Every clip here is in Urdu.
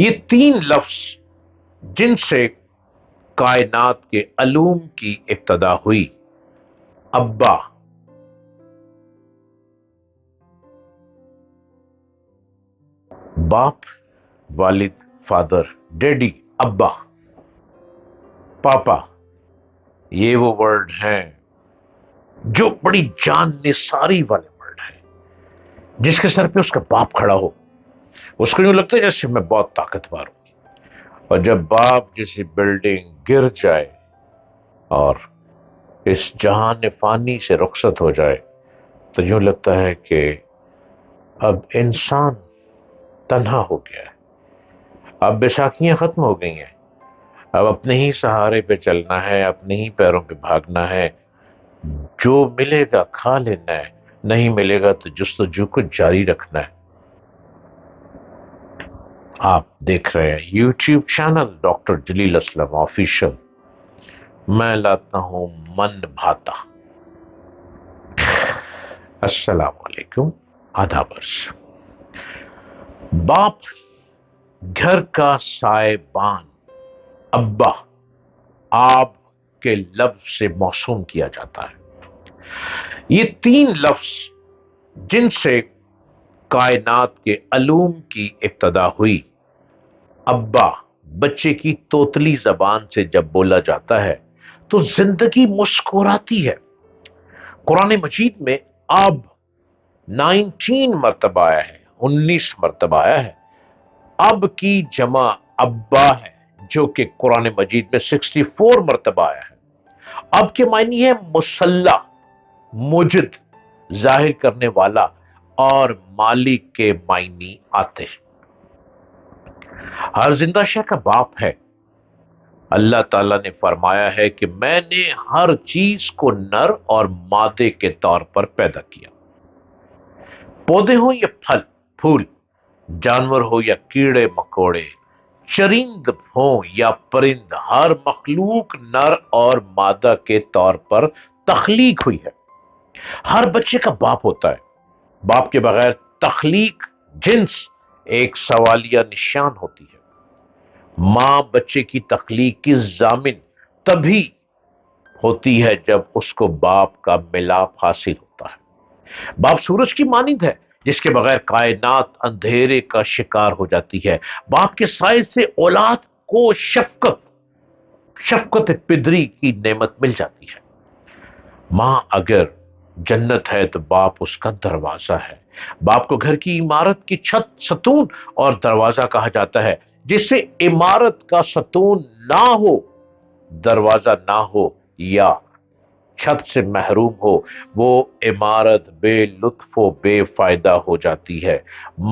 یہ تین لفظ جن سے کائنات کے علوم کی ابتدا ہوئی: ابا، باپ، والد، فادر، ڈیڈی، ابا، پاپا، یہ وہ ورڈ ہیں جو بڑی جان نثاری والے ورڈ ہیں. جس کے سر پہ اس کا باپ کھڑا ہو اس کو یوں لگتا ہے جیسے میں بہت طاقتور ہوں. اور جب باپ جیسی بلڈنگ گر جائے اور اس جہان فانی سے رخصت ہو جائے تو یوں لگتا ہے کہ اب انسان تنہا ہو گیا ہے. اب بیساکھیاں ختم ہو گئی ہیں. اب اپنے ہی سہارے پہ چلنا ہے، اپنے ہی پیروں پہ بھاگنا ہے. جو ملے گا کھا لینا ہے، نہیں ملے گا تو جستجو کو جاری رکھنا ہے. آپ دیکھ رہے ہیں یوٹیوب چینل ڈاکٹر جلیل اسلم آفیشل. میں لاتا ہوں من بھاتا. السلام علیکم، آداب عرض. باپ گھر کا سائبان، ابا آب کے لفظ سے موسوم کیا جاتا ہے. یہ تین لفظ جن سے کائنات کے علوم کی ابتدا ہوئی. ابا بچے کی توتلی زبان سے جب بولا جاتا ہے تو زندگی مسکراتی ہے. قرآن مجید میں اب 19 مرتبہ آیا ہے، 19 مرتبہ آیا ہے. اب کی جمع ابا ہے جو کہ قرآن مجید میں 64 مرتبہ آیا ہے. اب کے معنی ہے مسلح، مجد، ظاہر کرنے والا اور مالک کے معنی آتے ہیں. ہر زندہ شے کا باپ ہے. اللہ تعالیٰ نے فرمایا ہے کہ میں نے ہر چیز کو نر اور مادے کے طور پر پیدا کیا. پودے ہوں یا پھل پھول، جانور ہو یا کیڑے مکوڑے، چرند ہوں یا پرند، ہر مخلوق نر اور مادہ کے طور پر تخلیق ہوئی ہے. ہر بچے کا باپ ہوتا ہے. باپ کے بغیر تخلیق جنس ایک سوالیہ نشان ہوتی ہے. ماں بچے کی تخلیق کی ضامن تبھی ہوتی ہے جب اس کو باپ کا ملاپ حاصل ہوتا ہے. باپ سورج کی مانند ہے جس کے بغیر کائنات اندھیرے کا شکار ہو جاتی ہے. باپ کے سائے سے اولاد کو شفقت پدری کی نعمت مل جاتی ہے. ماں اگر جنت ہے تو باپ اس کا دروازہ ہے. باپ کو گھر کی عمارت کی چھت، ستون اور دروازہ کہا جاتا ہے. جس سے عمارت کا ستون نہ ہو، دروازہ نہ ہو یا چھت سے محروم ہو، وہ عمارت بے لطف و بے فائدہ ہو جاتی ہے.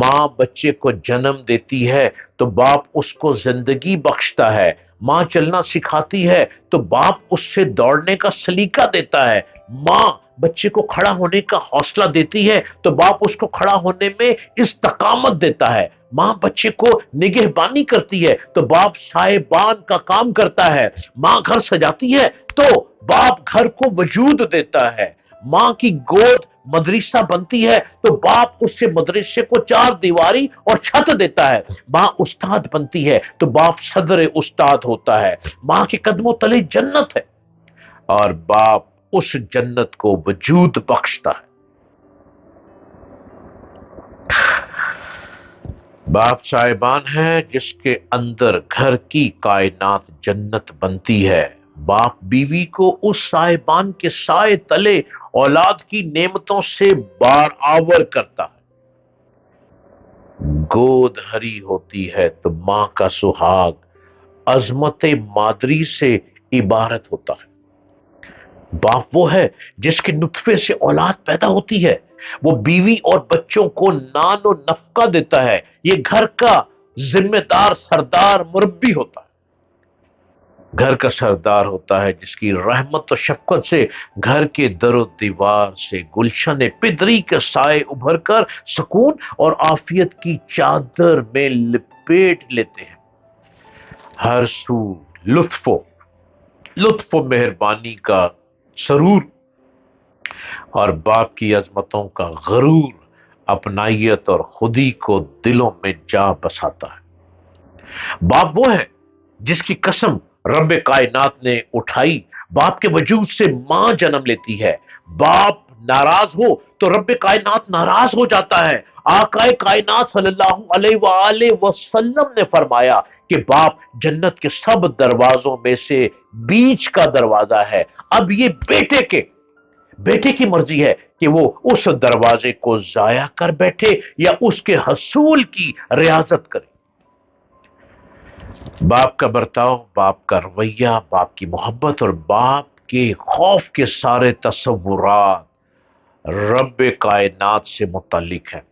ماں بچے کو جنم دیتی ہے تو باپ اس کو زندگی بخشتا ہے. ماں چلنا سکھاتی ہے تو باپ اس سے دوڑنے کا سلیقہ دیتا ہے. ماں بچے کو کھڑا ہونے کا حوصلہ دیتی ہے تو باپ اس کو کھڑا ہونے میں استقامت دیتا ہے. ماں بچے کو نگہبانی کرتی ہے تو باپ سائبان کا کام کرتا ہے. ماں گھر سجاتی ہے تو باپ گھر کو وجود دیتا ہے. ماں کی گود مدرسہ بنتی ہے تو باپ اس سے مدرسے کو چار دیواری اور چھت دیتا ہے. ماں استاد بنتی ہے تو باپ صدر استاد ہوتا ہے. ماں کے قدموں تلے جنت ہے اور باپ اس جنت کو وجود بخشتا ہے. باپ صاحبان ہے جس کے اندر گھر کی کائنات جنت بنتی ہے. باپ بیوی کو اس صاحبان کے سائے تلے اولاد کی نعمتوں سے بار آور کرتا ہے. گود ہری ہوتی ہے تو ماں کا سہاگ عظمت مادری سے عبارت ہوتا ہے. باپ وہ ہے جس کے نطفے سے اولاد پیدا ہوتی ہے. وہ بیوی اور بچوں کو نان و نفقہ دیتا ہے. یہ گھر کا ذمہ دار سردار مربی ہوتا ہے. گھر کا سردار ہوتا ہے جس کی رحمت و شفقت سے گھر کے در و دیوار سے گلشن پدری کے سائے ابھر کر سکون اور عافیت کی چادر میں لپیٹ لیتے ہیں. ہر سو لطف و مہربانی کا سرور اور باپ کی عظمتوں کا غرور اپنائیت اور خودی کو دلوں میں جا بساتا ہے. باپ وہ ہے جس کی قسم رب کائنات نے اٹھائی. باپ کے وجود سے ماں جنم لیتی ہے. باپ ناراض ہو تو رب کائنات ناراض ہو جاتا ہے. آقائے کائنات صلی اللہ علیہ وآلہ وسلم نے فرمایا کہ باپ جنت کے سب دروازوں میں سے بیچ کا دروازہ ہے. اب یہ بیٹے کی مرضی ہے کہ وہ اس دروازے کو ضائع کر بیٹھے یا اس کے حصول کی ریاضت کرے. باپ کا برتاؤ، باپ کا رویہ، باپ کی محبت اور باپ کے خوف کے سارے تصورات رب کائنات سے متعلق ہیں.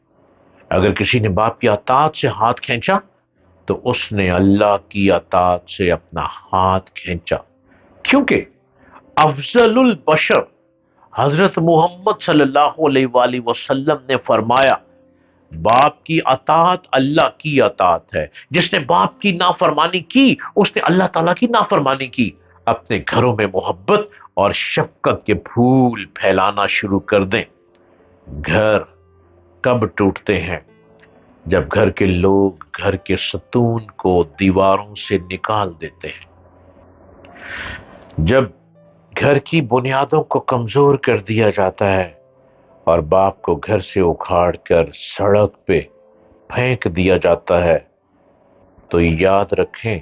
اگر کسی نے باپ کی اطاعت سے ہاتھ کھینچا تو اس نے اللہ کی اطاعت سے اپنا ہاتھ کھینچا، کیونکہ افضل البشر حضرت محمد صلی اللہ علیہ وآلہ وسلم نے فرمایا باپ کی اطاعت اللہ کی اطاعت ہے. جس نے باپ کی نافرمانی کی اس نے اللہ تعالیٰ کی نافرمانی کی. اپنے گھروں میں محبت اور شفقت کے پھول پھیلانا شروع کر دیں. گھر کب ٹوٹتے ہیں؟ جب گھر کے لوگ گھر کے ستون کو دیواروں سے نکال دیتے ہیں، جب گھر کی بنیادوں کو کمزور کر دیا جاتا ہے اور باپ کو گھر سے اکھاڑ کر سڑک پہ پھینک دیا جاتا ہے، تو یاد رکھیں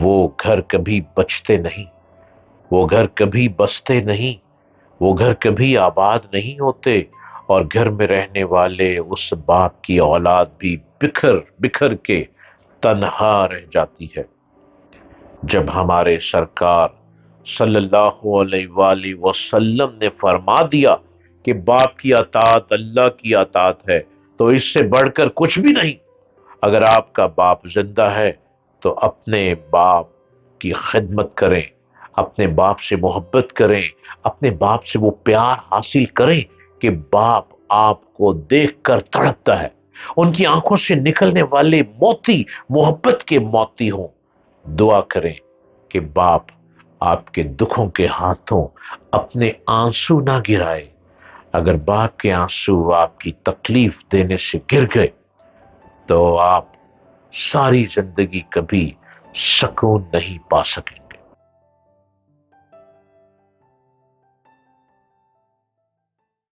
وہ گھر کبھی بچتے نہیں، وہ گھر کبھی بستے نہیں، وہ گھر کبھی آباد نہیں ہوتے، اور گھر میں رہنے والے اس باپ کی اولاد بھی بکھر بکھر کے تنہا رہ جاتی ہے. جب ہمارے سرکار صلی اللہ علیہ وآلہ وسلم نے فرما دیا کہ باپ کی اطاعت اللہ کی اطاعت ہے تو اس سے بڑھ کر کچھ بھی نہیں. اگر آپ کا باپ زندہ ہے تو اپنے باپ کی خدمت کریں، اپنے باپ سے محبت کریں، اپنے باپ سے وہ پیار حاصل کریں کہ باپ آپ کو دیکھ کر تڑپتا ہے. ان کی آنکھوں سے نکلنے والے موتی محبت کے موتی ہوں. دعا کریں کہ باپ آپ کے دکھوں کے ہاتھوں اپنے آنسو نہ گرائے. اگر باپ کے آنسو آپ کی تکلیف دینے سے گر گئے تو آپ ساری زندگی کبھی سکون نہیں پا سکیں.